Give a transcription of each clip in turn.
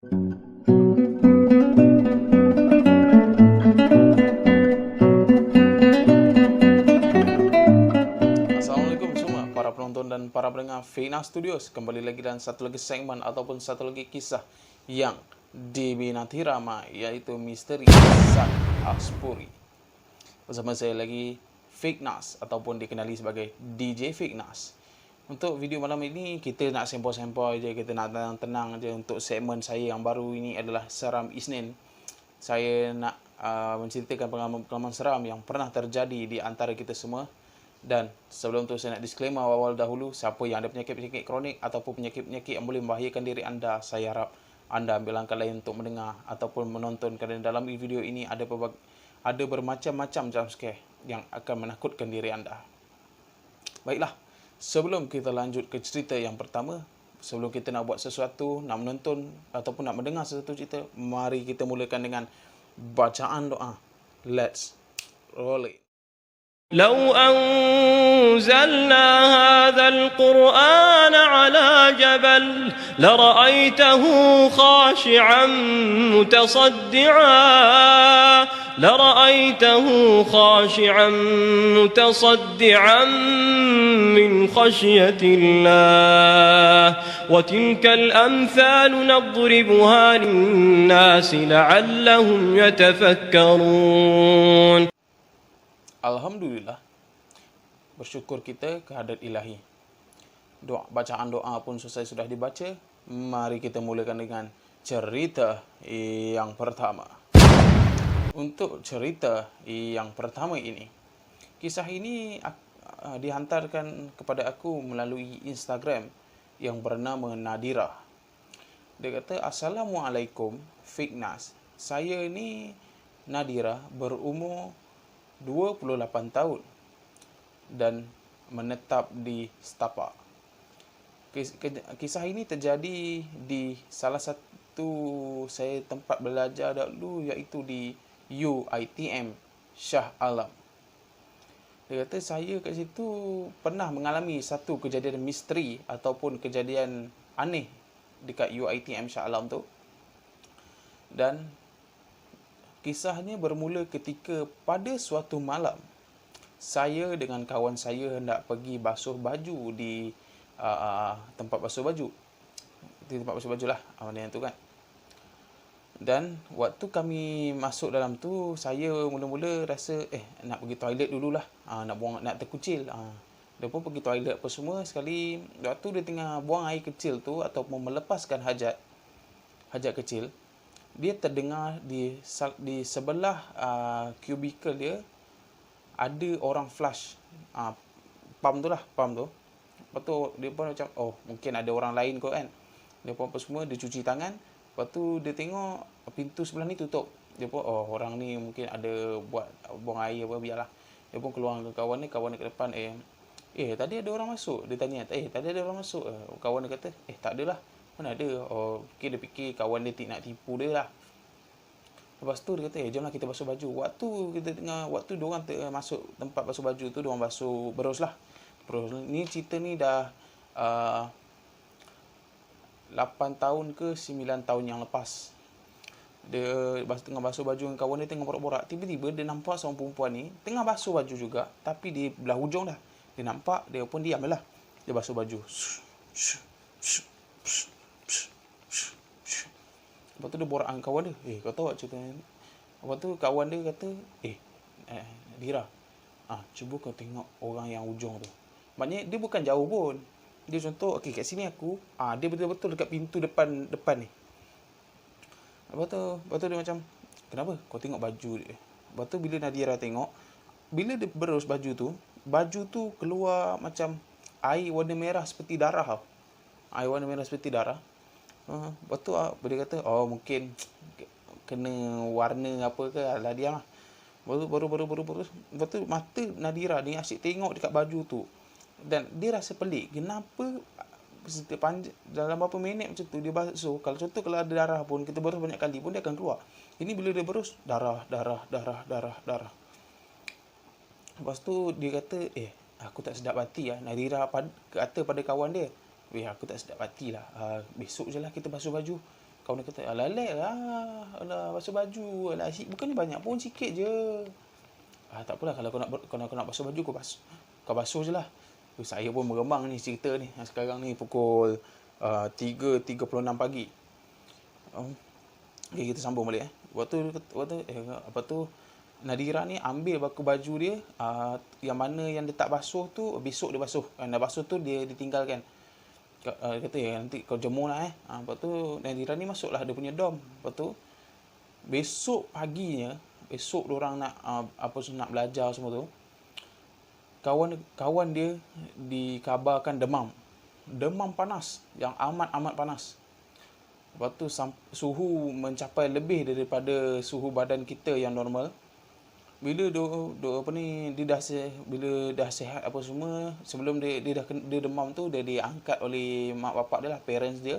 Assalamualaikum semua para penonton dan para pendengar Fina Studios. Kembali lagi dan satu lagi segmen ataupun satu lagi kisah yang diminati ramai, yaitu misteri Zat Aspuri. Bersama saya lagi Fiknas ataupun dikenali sebagai DJ Fiknas. Untuk video malam ini kita nak sempoi-sempoi je, kita nak tenang-tenang je. Untuk segmen saya yang baru ini adalah Seram Isnin. Saya nak menceritakan pengalaman-pengalaman seram yang pernah terjadi di antara kita semua. Dan sebelum tu saya nak disclaimer awal dahulu, siapa yang ada penyakit-penyakit kronik ataupun penyakit-penyakit yang boleh membahayakan diri anda, saya harap anda ambil langkah lain untuk mendengar ataupun menonton, kerana dalam video ini ada bermacam-macam jump scare yang akan menakutkan diri anda. Baiklah, sebelum kita lanjut ke cerita yang pertama, sebelum kita nak buat sesuatu, nak menonton ataupun nak mendengar sesuatu cerita, mari kita mulakan dengan bacaan doa. Let's roll it. لو أنزلنا هذا القرآن على جبل لرأيته خاشعا متصدعا من خشية الله وتلك الأمثال نضربها للناس لعلهم يتفكرون. Alhamdulillah, bersyukur kita kehadrat ilahi. Bacaan doa pun selesai sudah dibaca. Mari kita mulakan dengan cerita yang pertama. Untuk cerita yang pertama ini, kisah ini dihantarkan kepada aku melalui Instagram yang bernama Nadira. Dia kata, "Assalamualaikum Fiknas. Saya ni Nadira, berumur 28 tahun dan menetap di Setapak. Kisah ini terjadi di salah satu saya tempat belajar dahulu, iaitu di UiTM Shah Alam." Dia kata saya kat situ pernah mengalami satu kejadian misteri ataupun kejadian aneh dekat UiTM Shah Alam tu. Dan kisahnya bermula ketika pada suatu malam, saya dengan kawan saya hendak pergi basuh baju di tempat basuh baju. Di tempat basuh baju lah, mana yang tu kan. Dan waktu kami masuk dalam tu, saya mula-mula rasa nak pergi toilet dululah. Nak terkucil. Dia pun pergi toilet apa semua. Sekali waktu dia tengah buang air kecil tu ataupun melepaskan hajat kecil, dia terdengar di sebelah cubicle dia ada orang flush pump tu. Lepas tu dia pun macam, oh mungkin ada orang lain kot kan. Dia pun apa semua, dia cuci tangan. Lepas tu dia tengok pintu sebelah ni tutup. Dia pun, oh orang ni mungkin ada buang air apa, biarlah. Dia pun keluar ke kawan dia ke depan, tadi ada orang masuk. Dia tanya, tadi ada orang masuk. Kawan dia kata, tak adalah. Mana ada? Oh, dia fikir kawan dia nak tipu dia lah. Lepas tu dia kata, jomlah kita basuh baju. Waktu diorang masuk tempat basuh baju tu, diorang basuh berus lah. Ni cerita ni dah 8 tahun ke 9 tahun yang lepas. Dia tengah basuh baju dengan kawan dia, tengah borak-borak. Tiba-tiba dia nampak seorang perempuan ni tengah basuh baju juga, tapi di belah hujung dah. Dia nampak, dia pun diam lah. Dia basuh baju. Lepas tu dia borak dengan kawan dia, kau tahu tak cerita ni? Lepas tu kawan dia kata, Dira, cuba kau tengok orang yang ujung tu. Maknanya dia bukan jauh pun. Dia contoh, kat sini aku, dia betul-betul dekat pintu depan ni. Lepas tu dia macam, kenapa? Kau tengok baju dia. Lepas tu bila Nadira tengok, bila dia berus baju tu keluar macam air warna merah seperti darah tau. Air warna merah seperti darah. Lepas tu dia kata, mungkin kena warna apa ke, lah diam lah. Baru. Lepas tu mata Nadira ni asyik tengok dekat baju tu. Dan dia rasa pelik, kenapa dalam berapa minit macam tu dia basuh. Kalau ada darah pun, kita berus banyak kali pun dia akan keluar. Ini bila dia berus, darah. Lepas tu dia kata, aku tak sedap hati lah. Nadira kata pada kawan dia, aku tak sedap hati lah. Besok je lah kita basuh baju. kawan dia kata, alah lek lah, alah basuh baju, alah bukannya banyak pun, sikit je. Tak apalah, kalau kau nak basuh baju, kau basuh je lah. Saya pun meremang ni cerita ni. Sekarang ni pukul 3.36 pagi. Okay, kita sambung balik. Waktu Nadira ni ambil baju dia, yang mana yang dia tak basuh tu besok dia basuh. Dah basuh tu dia ditinggalkan. Dia kata nanti kau jemur lah. Lepas tu Nadira ni masuklah dia punya dom. Lepas tu besok paginya, besok diorang nak nak belajar semua tu, kawan dia dikabarkan demam panas yang amat panas. Lepas tu suhu mencapai lebih daripada suhu badan kita yang normal. Bila bila dah sihat apa semua, sebelum dia demam tu, dia diangkat oleh mak bapak dia lah, parents dia.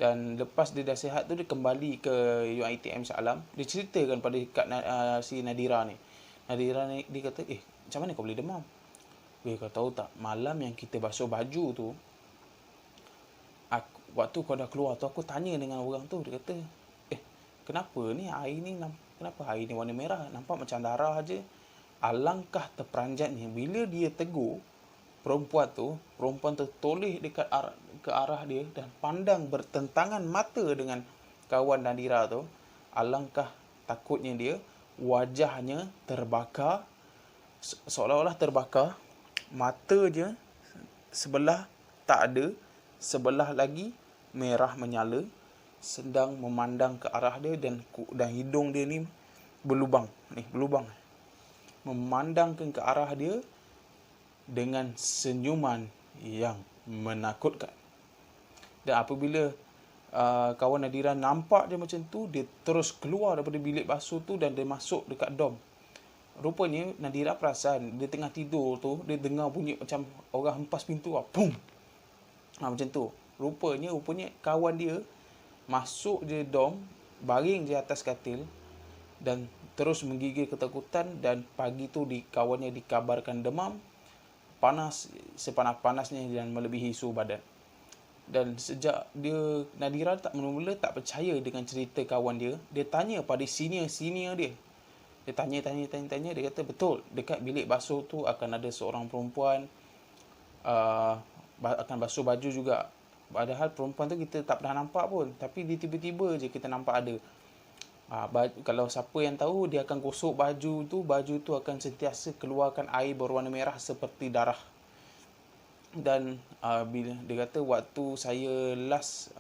Dan lepas dia dah sihat tu, dia kembali ke UiTM Shah Alam. Dia ceritakan pada si Nadira ni. Nadira ni dia kata, macam mana kau boleh demam? Kau tahu tak, malam yang kita basuh baju tu, waktu kau dah keluar tu, aku tanya dengan orang tu. Dia kata, kenapa ni air ni, kenapa air ni warna merah, nampak macam darah aje. Alangkah terperanjatnya bila dia tegur perempuan tu toleh ke arah dia dan pandang bertentangan mata dengan kawan Nadira tu. Alangkah takutnya dia, wajahnya terbakar, seolah-olah terbakar, mata je sebelah tak ada, sebelah lagi merah menyala, sedang memandang ke arah dia, dan hidung dia ni berlubang, memandangkan ke arah dia dengan senyuman yang menakutkan. Dan apabila kawan Nadira nampak dia macam tu, dia terus keluar daripada bilik basuh tu dan dia masuk dekat dom. Rupanya Nadira perasan dia tengah tidur tu, dia dengar bunyi macam orang hempas pintu, pum. Macam tu. Rupanya kawan dia masuk je dom, baring je atas katil dan terus menggigil ketakutan. Dan pagi tu kawannya dikabarkan demam, panas sepanas-panasnya dan melebihi suhu badan. Dan sejak Nadira mula-mula tak percaya dengan cerita kawan dia. Dia tanya pada senior dia. Dia tanya, dia kata betul, dekat bilik basuh tu akan ada seorang perempuan akan basuh baju juga. Padahal perempuan tu kita tak pernah nampak pun, tapi tiba-tiba je kita nampak ada. Kalau siapa yang tahu, dia akan gosok baju tu akan sentiasa keluarkan air berwarna merah seperti darah. Dan bila dia kata waktu saya last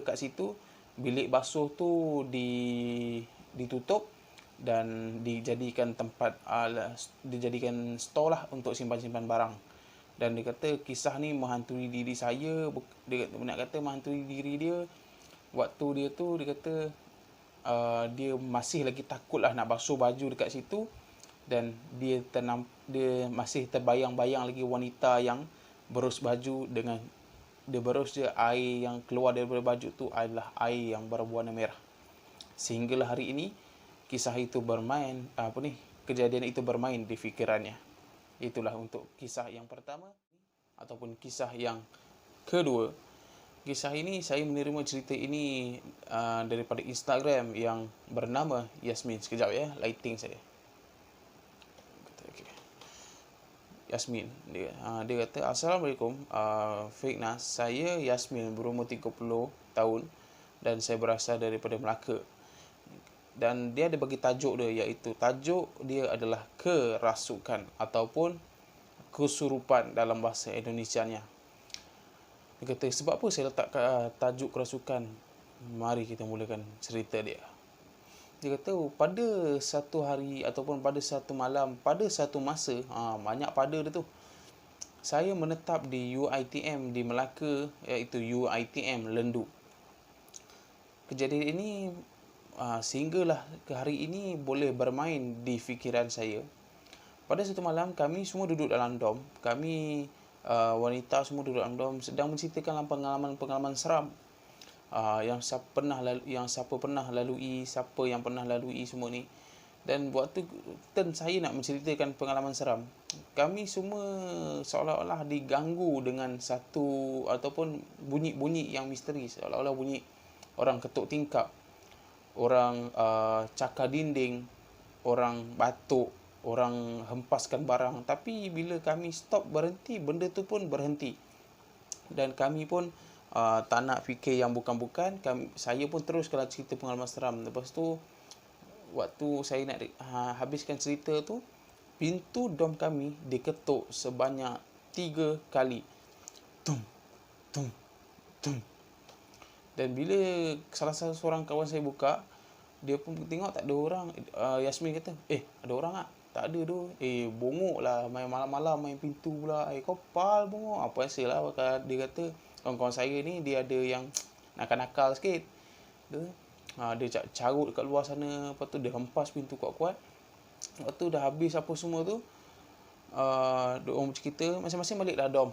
kat situ, bilik basuh tu ditutup dan dijadikan dijadikan store lah untuk simpan-simpan barang. Dan dia kata kisah ni menghantui diri saya. Dia kata menghantui diri dia. Waktu dia kata dia masih lagi takut lah nak basuh baju dekat situ. Dan dia masih terbayang-bayang lagi wanita yang berus baju dengan dia berus je, air yang keluar daripada baju tu adalah air yang berwarna merah. Sehinggalah hari ini kisah itu kejadian itu bermain di fikirannya. Itulah untuk kisah yang pertama. Ataupun kisah yang kedua. Kisah ini saya menerima cerita ini daripada Instagram yang bernama Yasmin. Sekejap ya, lighting saya. Okay. Yasmin, dia kata, Assalamualaikum Fake Nas, saya Yasmin, berumur 30 tahun dan saya berasal daripada Melaka. Dan dia ada bagi tajuk dia, iaitu tajuk dia adalah kerasukan ataupun kesurupan dalam bahasa Indonesianya. Dia kata, sebab apa saya letak tajuk kerasukan? Mari kita mulakan cerita dia. Dia kata, pada satu hari ataupun pada satu malam, pada satu masa, banyak pada dia tu, saya menetap di UiTM di Melaka, iaitu UiTM Lendu. Kejadian ini sehinggalah ke hari ini boleh bermain di fikiran saya. Pada satu malam, kami semua duduk dalam dom. Kami wanita semua duduk dalam dom sedang menceritakan pengalaman-pengalaman seram yang siapa pernah lalui, siapa yang pernah lalui semua ni. Dan waktu turn saya nak menceritakan pengalaman seram, kami semua seolah-olah diganggu dengan satu ataupun bunyi-bunyi yang misteri, seolah-olah bunyi orang ketuk tingkap, orang cakar dinding, orang batuk, orang hempaskan barang. Tapi bila kami stop, berhenti, benda tu pun berhenti. Dan kami pun tak nak fikir yang bukan-bukan. Saya pun teruskan cerita pengalaman seram. Lepas tu, waktu saya nak habiskan cerita tu, pintu dom kami diketuk sebanyak 3 kali. Tum, tum, tum. Dan bila salah seorang kawan saya buka, dia pun tengok tak ada orang. Yasmin kata, ada orang tak? Tak ada tu. Bongok lah, main malam-malam main pintu pula. Kau pal bongok. Apa hasil lah. Dia kata, kawan-kawan saya ni dia ada yang nakal-nakal sikit. Dia carut dekat luar sana. Lepas tu dia hempas pintu kuat-kuat. Waktu dah habis apa semua tu, diorang cerita, masing-masing balik dah dom.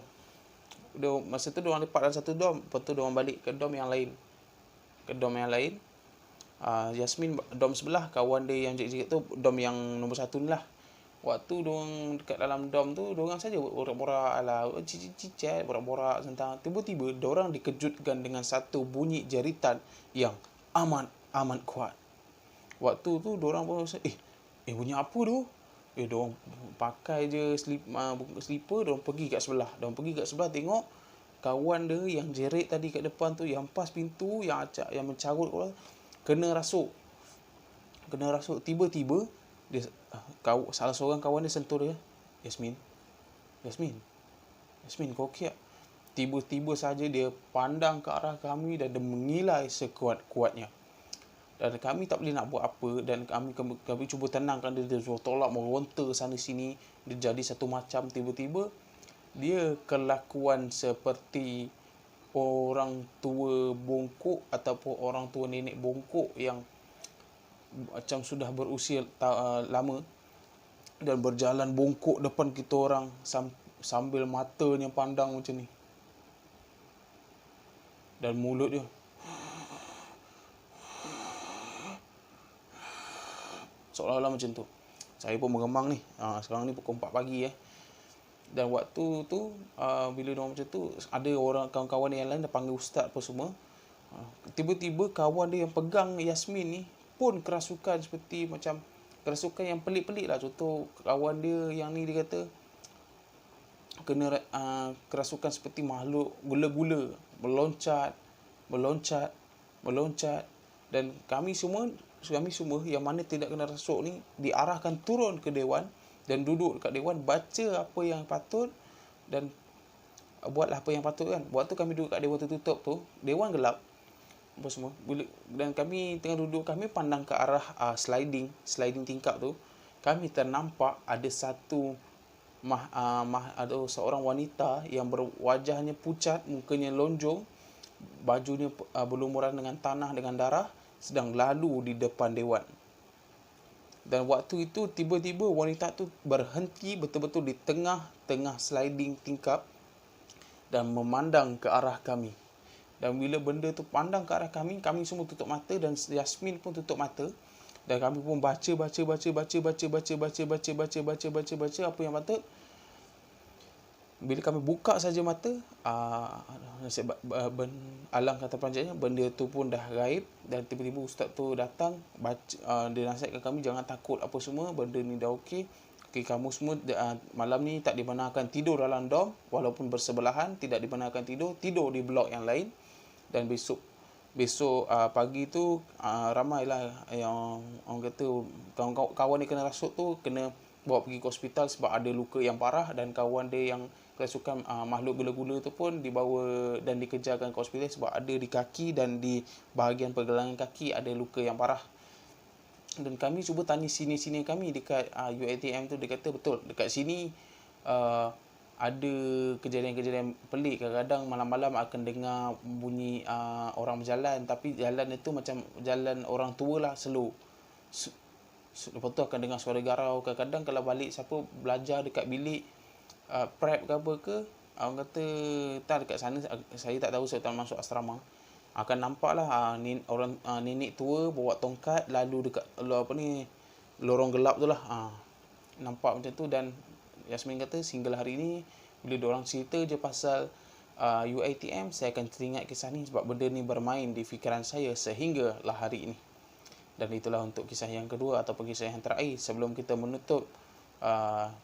Masa tu diorang lepak dalam satu dom. Lepas tu diorang balik ke dom yang lain. Yasmin dom sebelah, kawan dia yang jerit-jerit tu dom yang nombor 1 ni lah. Waktu diorang dekat dalam dom tu, diorang saja borak-borak lah, cicit, borak-borak tentang. Tiba-tiba diorang dikejutkan dengan satu bunyi jeritan yang amat kuat. Waktu tu diorang pun rasa, bunyi apa tu? Diorang pakai je slipper, diorang pergi kat sebelah. Tengok kawan dia yang jerit tadi kat depan tu, yang pas pintu, yang mencarut kena rasuk. Tiba-tiba dia, salah seorang kawan dia sentuh dia. Yasmin, kau okey tak? Tiba-tiba saja dia pandang ke arah kami dan dia mengilai sekuat-kuatnya. Dan kami tak boleh nak buat apa, dan kami cuba tenangkan dia. Dia tolak meronta sana sini. Dia jadi satu macam. Tiba-tiba dia kelakuan seperti orang tua bongkok ataupun orang tua nenek bongkok yang macam sudah berusia lama, dan berjalan bongkok depan kita orang sambil matanya pandang macam ni, dan mulut dia seolah-olah macam tu. Saya pun meremang ni. Sekarang ni pukul 4 pagi. Dan waktu tu, bila diorang macam tu, ada orang kawan-kawan yang lain dah panggil ustaz apa semua. Tiba-tiba kawan dia yang pegang Yasmin ni pun kerasukan seperti macam kerasukan yang pelik-pelik lah. Contoh kawan dia yang ni, dia kata kena kerasukan seperti makhluk gula-gula, meloncat. Dan kami semua yang mana tidak kena rasuk ni diarahkan turun ke dewan dan duduk dekat dewan, baca apa yang patut dan buatlah apa yang patut kan. Waktu kami duduk kat dewan tertutup tu, dewan gelap apa semua, dan kami tengah duduk, kami pandang ke arah sliding tingkap tu. Kami ternampak ada ada seorang wanita yang berwajahnya pucat, mukanya lonjong, bajunya berlumuran dengan tanah, dengan darah, sedang lalu di depan dewan. Dan waktu itu tiba-tiba wanita tu berhenti betul-betul di tengah sliding tingkap dan memandang ke arah kami. Dan bila benda tu pandang ke arah kami, kami semua tutup mata, dan Yasmin pun tutup mata, dan kami pun baca apa yang patut. Bila kami buka saja mata, alam kata perancangannya, benda tu pun dah gaib. Dan tiba-tiba ustaz tu datang, dia nasihatkan kami jangan takut apa semua, benda ni dah okey. Kamu semua malam ni tak dibenarkan tidur dalam dom, walaupun bersebelahan, tidak dibenarkan tidur di blok yang lain. Dan besok pagi tu ramailah yang orang kata kawan dia kena rasuk tu kena bawa pergi ke hospital sebab ada luka yang parah. Dan kawan dia yang kerasukan makhluk gula-gula tu pun dibawa dan dikejarkan ke hospital sebab ada di kaki dan di bahagian pergelangan kaki ada luka yang parah. Dan kami cuba tanya sini kami dekat UiTM tu, dia kata betul dekat sini ada kejadian-kejadian pelik. Kadang-kadang malam-malam akan dengar bunyi orang berjalan, tapi jalan itu macam jalan orang tua lah, slow. Lepas tu akan dengar suara garau. Kadang-kadang kalau balik siapa belajar dekat bilik prep ke apa ke, orang kata tak dekat sana, saya tak tahu sebab tak masuk asrama, akan nampak lah orang nenek tua bawa tongkat lalu dekat lorong gelap tu lah. Nampak macam tu. Dan Yasmin kata single hari ni bila diorang cerita je pasal UiTM, saya akan teringat kisah ni sebab benda ni bermain di fikiran saya sehinggalah hari ini. Dan itulah untuk kisah yang kedua ataupun kisah yang terakhir sebelum kita menutup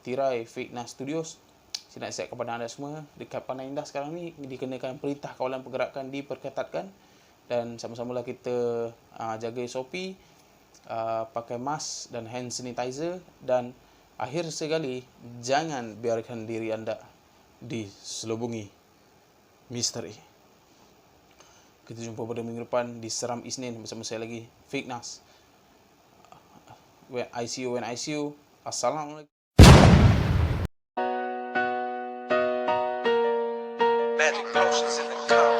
tirai Fitnah Studios. Saya nak siap kepada anda semua, dekat Pantai Indah sekarang ni dikenakan perintah kawalan pergerakan diperketatkan, dan sama-samalah kita jaga SOP, pakai mask dan hand sanitizer, dan akhir sekali jangan biarkan diri anda diselubungi misteri. Kita jumpa pada minggu depan di Seram Isnin bersama saya lagi, Fitnah. When I see you. Assalamualaikum. Magic potions in the cup.